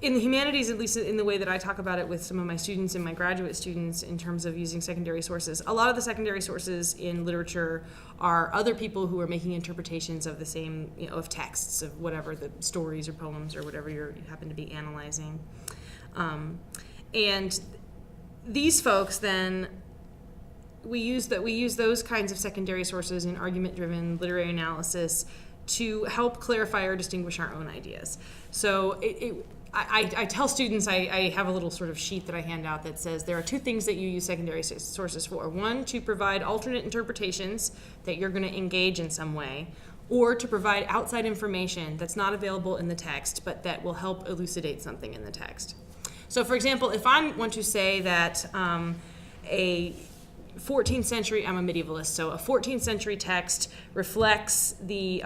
in the humanities, at least in the way that I talk about it with some of my students and my graduate students in terms of using secondary sources, a lot of the secondary sources in literature are other people who are making interpretations of the same, of texts, of whatever the stories or poems or whatever you happen to be analyzing. And these folks then, we use those kinds of secondary sources in argument-driven literary analysis to help clarify or distinguish our own ideas. So I tell students, I have a little sort of sheet that I hand out that says there are two things that you use secondary sources for. One, to provide alternate interpretations that you're going to engage in some way, or to provide outside information that's not available in the text, but that will help elucidate something in the text. So for example, if I want to say that a 14th century, I'm a medievalist, so a 14th century text reflects the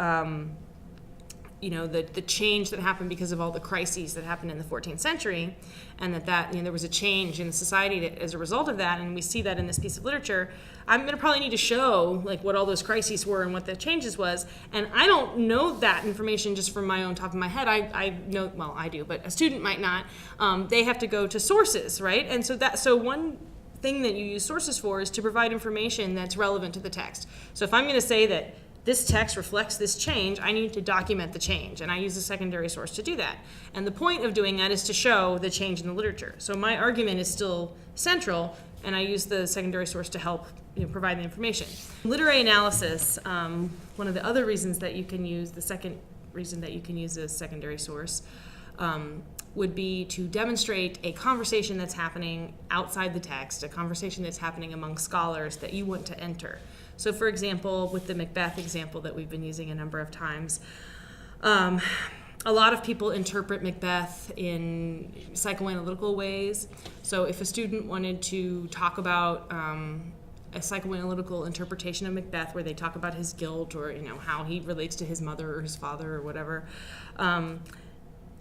change that happened because of all the crises that happened in the 14th century, and that there was a change in society as a result of that, and we see that in this piece of literature. I'm going to probably need to show what all those crises were and what the changes was, and I don't know that information just from my own top of my head. I know, well, I do, but a student might not. They have to go to sources, right? And so one thing that you use sources for is to provide information that's relevant to the text. So if I'm going to say that this text reflects this change, I need to document the change, and I use a secondary source to do that. And the point of doing that is to show the change in the literature. So my argument is still central, and I use the secondary source to help provide the information. Literary analysis, one of the other reasons that you can use, the second reason that you can use a secondary source, would be to demonstrate a conversation that's happening outside the text, a conversation that's happening among scholars that you want to enter. So for example, with the Macbeth example that we've been using a number of times, a lot of people interpret Macbeth in psychoanalytical ways. So if a student wanted to talk about a psychoanalytical interpretation of Macbeth where they talk about his guilt or how he relates to his mother or his father or whatever,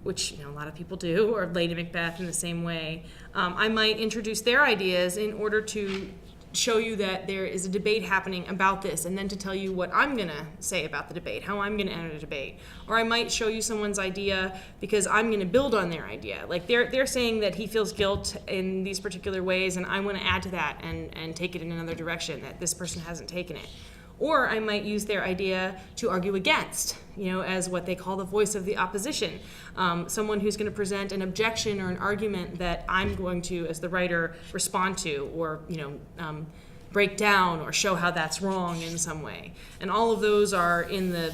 which a lot of people do, or Lady Macbeth in the same way, I might introduce their ideas in order to show you that there is a debate happening about this, and then to tell you what I'm going to say about the debate, how I'm going to enter the debate. Or I might show you someone's idea because I'm going to build on their idea. Like they're saying that he feels guilt in these particular ways, and I want to add to that and take it in another direction, that this person hasn't taken it. Or I might use their idea to argue against, as what they call the voice of the opposition. Someone who's going to present an objection or an argument that I'm going to, as the writer, respond to or, break down or show how that's wrong in some way. And all of those are in the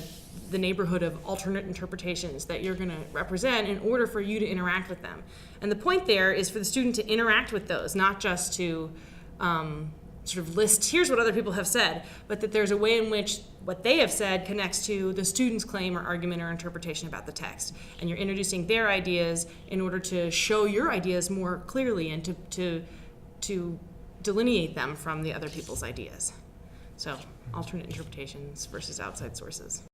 neighborhood of alternate interpretations that you're going to represent in order for you to interact with them. And the point there is for the student to interact with those, not just to sort of list, here's what other people have said, but that there's a way in which what they have said connects to the student's claim or argument or interpretation about the text. And you're introducing their ideas in order to show your ideas more clearly and to delineate them from the other people's ideas. So alternate interpretations versus outside sources.